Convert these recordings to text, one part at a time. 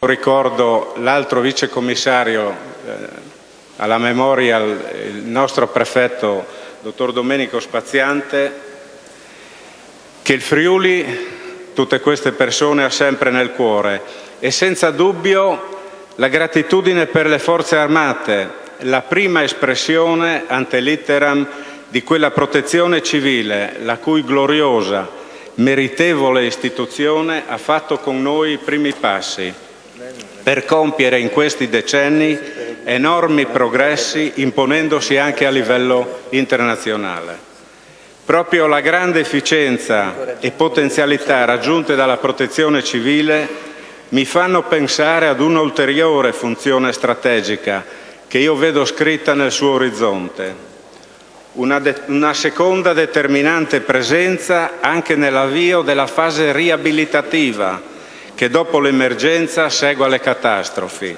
Ricordo l'altro vicecommissario alla memoria, il nostro prefetto, dottor Domenico Spaziante, che il Friuli tutte queste persone ha sempre nel cuore, e senza dubbio la gratitudine per le Forze Armate, la prima espressione ante litteram di quella protezione civile, la cui gloriosa, meritevole istituzione ha fatto con noi i primi passi per compiere in questi decenni enormi progressi, imponendosi anche a livello internazionale. Proprio la grande efficienza e potenzialità raggiunte dalla protezione civile mi fanno pensare ad un'ulteriore funzione strategica che io vedo scritta nel suo orizzonte, una seconda determinante presenza anche nell'avvio della fase riabilitativa che dopo l'emergenza segue alle catastrofi,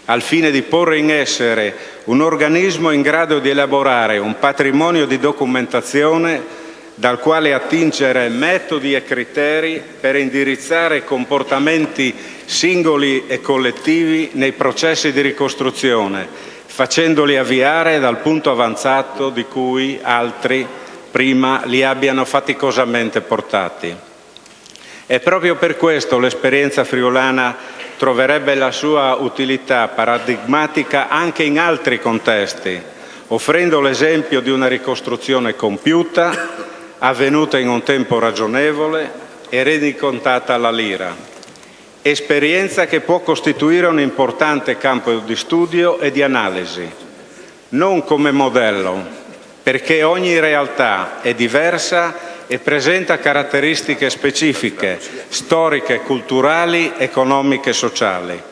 al fine di porre in essere un organismo in grado di elaborare un patrimonio di documentazione dal quale attingere metodi e criteri per indirizzare comportamenti singoli e collettivi nei processi di ricostruzione, facendoli avviare dal punto avanzato di cui altri prima li abbiano faticosamente portati. E proprio per questo l'esperienza friulana troverebbe la sua utilità paradigmatica anche in altri contesti, offrendo l'esempio di una ricostruzione compiuta, avvenuta in un tempo ragionevole e rendicontata alla lira. Esperienza che può costituire un importante campo di studio e di analisi, non come modello, perché ogni realtà è diversa e presenta caratteristiche specifiche, storiche, culturali, economiche e sociali,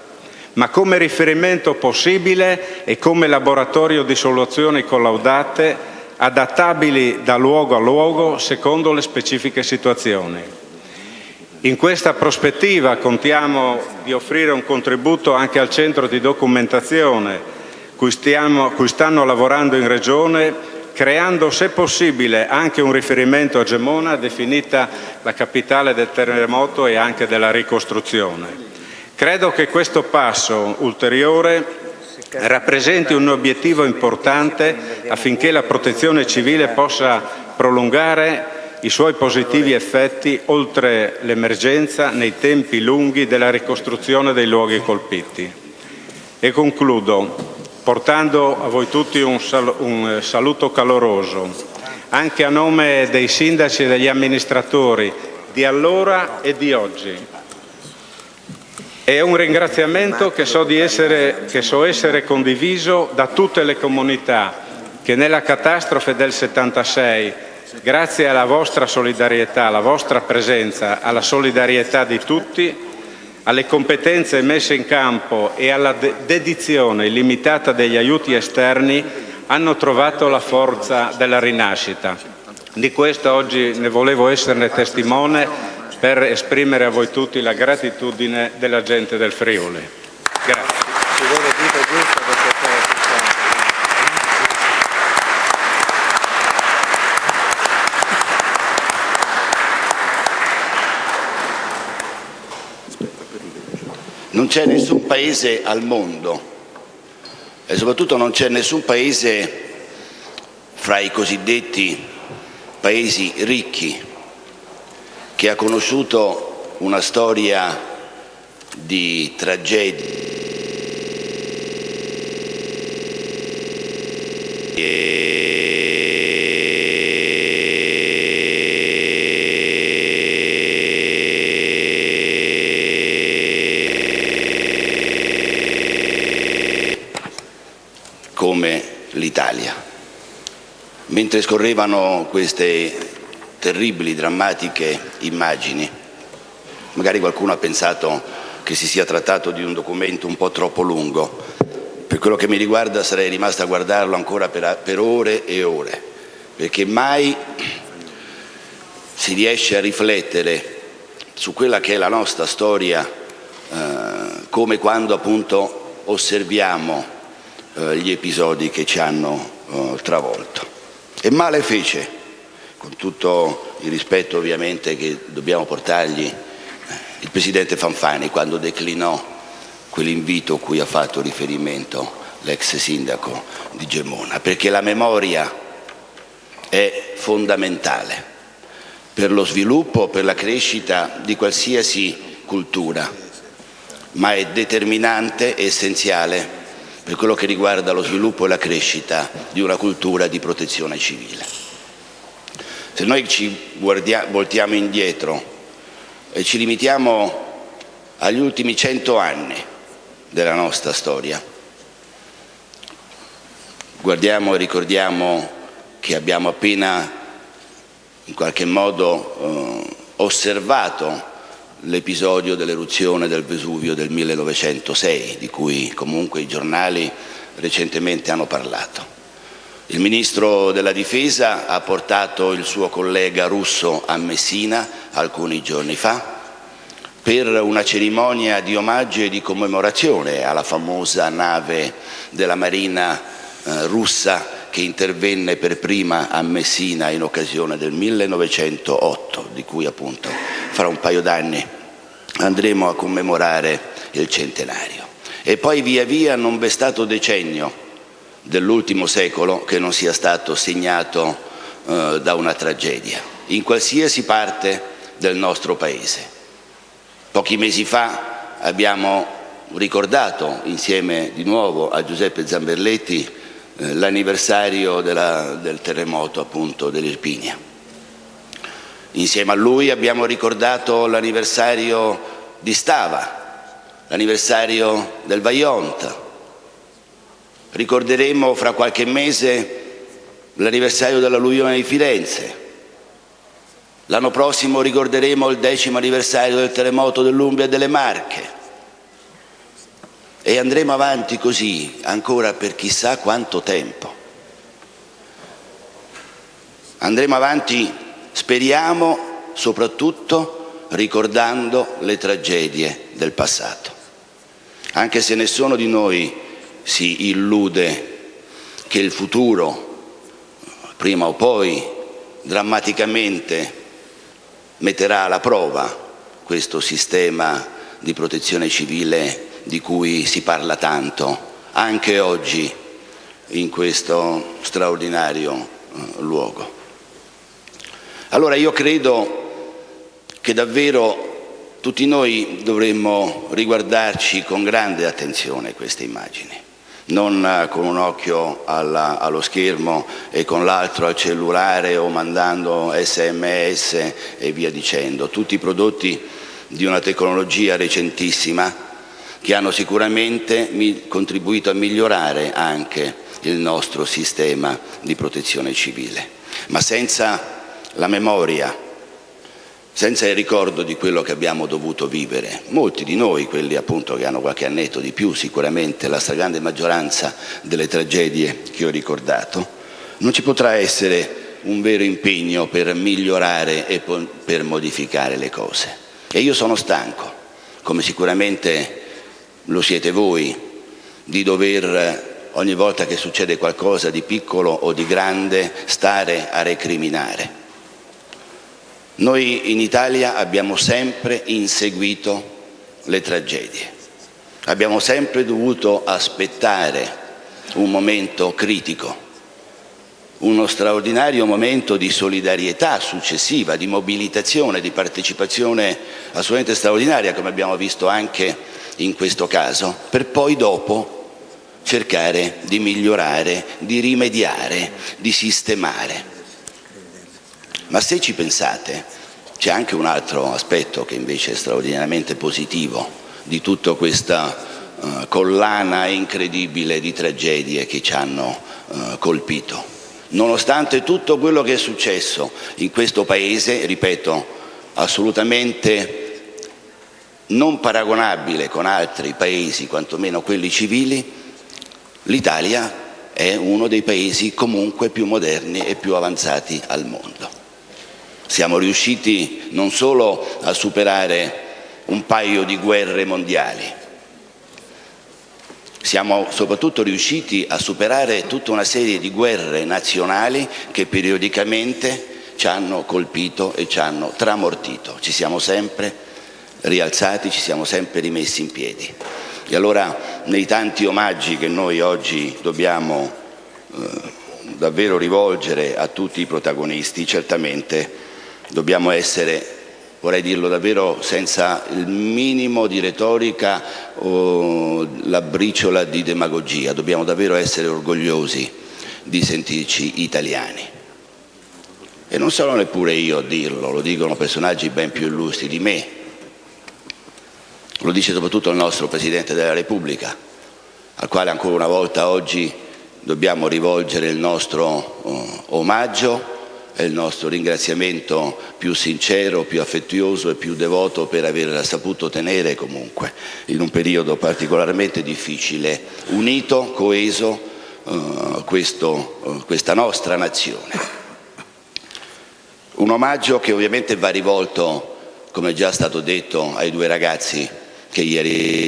ma come riferimento possibile e come laboratorio di soluzioni collaudate, adattabili da luogo a luogo secondo le specifiche situazioni. In questa prospettiva contiamo di offrire un contributo anche al centro di documentazione cui stanno lavorando in Regione, creando, se possibile, anche un riferimento a Gemona, definita la capitale del terremoto e anche della ricostruzione. Credo che questo passo ulteriore rappresenti un obiettivo importante affinché la protezione civile possa prolungare i suoi positivi effetti oltre l'emergenza nei tempi lunghi della ricostruzione dei luoghi colpiti. E concludo portando a voi tutti un saluto caloroso, anche a nome dei sindaci e degli amministratori di allora e di oggi. È un ringraziamento che so essere condiviso da tutte le comunità che nella catastrofe del 76, grazie alla vostra solidarietà, alla vostra presenza, alla solidarietà di tutti, alle competenze messe in campo e alla dedizione illimitata degli aiuti esterni, hanno trovato la forza della rinascita. Di questo oggi ne volevo esserne testimone per esprimere a voi tutti la gratitudine della gente del Friuli. Grazie. Non c'è nessun paese al mondo e soprattutto non c'è nessun paese fra i cosiddetti paesi ricchi che ha conosciuto una storia di tragedie come l'Italia. Mentre scorrevano queste terribili, drammatiche immagini, magari qualcuno ha pensato che si sia trattato di un documento un po' troppo lungo. Per quello che mi riguarda sarei rimasto a guardarlo ancora per ore e ore, perché mai si riesce a riflettere su quella che è la nostra storia come quando appunto osserviamo gli episodi che ci hanno travolto. E male fece, con tutto il rispetto ovviamente che dobbiamo portargli, il presidente Fanfani quando declinò quell'invito a cui ha fatto riferimento l'ex sindaco di Gemona, perché la memoria è fondamentale per lo sviluppo, per la crescita di qualsiasi cultura, ma è determinante e essenziale per quello che riguarda lo sviluppo e la crescita di una cultura di protezione civile. Se noi ci voltiamo indietro e ci limitiamo agli ultimi 100 anni della nostra storia, guardiamo e ricordiamo che abbiamo appena in qualche modo osservato l'episodio dell'eruzione del Vesuvio del 1906, di cui comunque i giornali recentemente hanno parlato. Il ministro della Difesa ha portato il suo collega russo a Messina alcuni giorni fa per una cerimonia di omaggio e di commemorazione alla famosa nave della Marina russa che intervenne per prima a Messina in occasione del 1908, di cui appunto fra un paio d'anni andremo a commemorare il centenario. E poi via via non v'è stato decennio dell'ultimo secolo che non sia stato segnato da una tragedia, in qualsiasi parte del nostro Paese. Pochi mesi fa abbiamo ricordato, insieme di nuovo a Giuseppe Zamberletti, l'anniversario del terremoto appunto dell'Irpinia. Insieme a lui abbiamo ricordato l'anniversario di Stava, l'anniversario del Vajont. Ricorderemo fra qualche mese l'anniversario dell'alluvione di Firenze. L'anno prossimo ricorderemo il 10° anniversario del terremoto dell'Umbria e delle Marche. E andremo avanti così ancora per chissà quanto tempo. Andremo avanti, speriamo, soprattutto ricordando le tragedie del passato. Anche se nessuno di noi si illude che il futuro, prima o poi, drammaticamente metterà alla prova questo sistema di protezione civile di cui si parla tanto anche oggi in questo straordinario luogo. Allora io credo che davvero tutti noi dovremmo riguardarci con grande attenzione queste immagini, non con un occhio allo schermo e con l'altro al cellulare o mandando SMS e via dicendo, tutti prodotti di una tecnologia recentissima che hanno sicuramente contribuito a migliorare anche il nostro sistema di protezione civile. Ma senza la memoria, senza il ricordo di quello che abbiamo dovuto vivere, molti di noi, quelli appunto che hanno qualche annetto di più, sicuramente la stragrande maggioranza delle tragedie che ho ricordato, non ci potrà essere un vero impegno per migliorare e per modificare le cose. E io sono stanco, come sicuramente lo siete voi, di dover, ogni volta che succede qualcosa di piccolo o di grande, stare a recriminare. Noi in Italia abbiamo sempre inseguito le tragedie, abbiamo sempre dovuto aspettare un momento critico, uno straordinario momento di solidarietà successiva, di mobilitazione, di partecipazione assolutamente straordinaria, come abbiamo visto anche in questo caso, per poi dopo cercare di migliorare, di rimediare, di sistemare. Ma se ci pensate, c'è anche un altro aspetto che invece è straordinariamente positivo di tutta questa collana incredibile di tragedie che ci hanno colpito. Nonostante tutto quello che è successo in questo Paese, ripeto, assolutamente non paragonabile con altri paesi, quantomeno quelli civili, l'Italia è uno dei paesi comunque più moderni e più avanzati al mondo. Siamo riusciti non solo a superare un paio di guerre mondiali, siamo soprattutto riusciti a superare tutta una serie di guerre nazionali che periodicamente ci hanno colpito e ci hanno tramortito. Ci siamo sempre rialzati, ci siamo sempre rimessi in piedi. E allora, nei tanti omaggi che noi oggi dobbiamo davvero rivolgere a tutti i protagonisti, certamente dobbiamo essere, vorrei dirlo davvero senza il minimo di retorica o la briciola di demagogia, dobbiamo davvero essere orgogliosi di sentirci italiani. E non sono neppure io a dirlo, lo dicono personaggi ben più illustri di me. Lo dice soprattutto il nostro Presidente della Repubblica, al quale ancora una volta oggi dobbiamo rivolgere il nostro omaggio e il nostro ringraziamento più sincero, più affettuoso e più devoto per aver saputo tenere comunque, in un periodo particolarmente difficile, unito, coeso questa nostra nazione. Un omaggio che ovviamente va rivolto, come è già stato detto, ai due ragazzi che ieri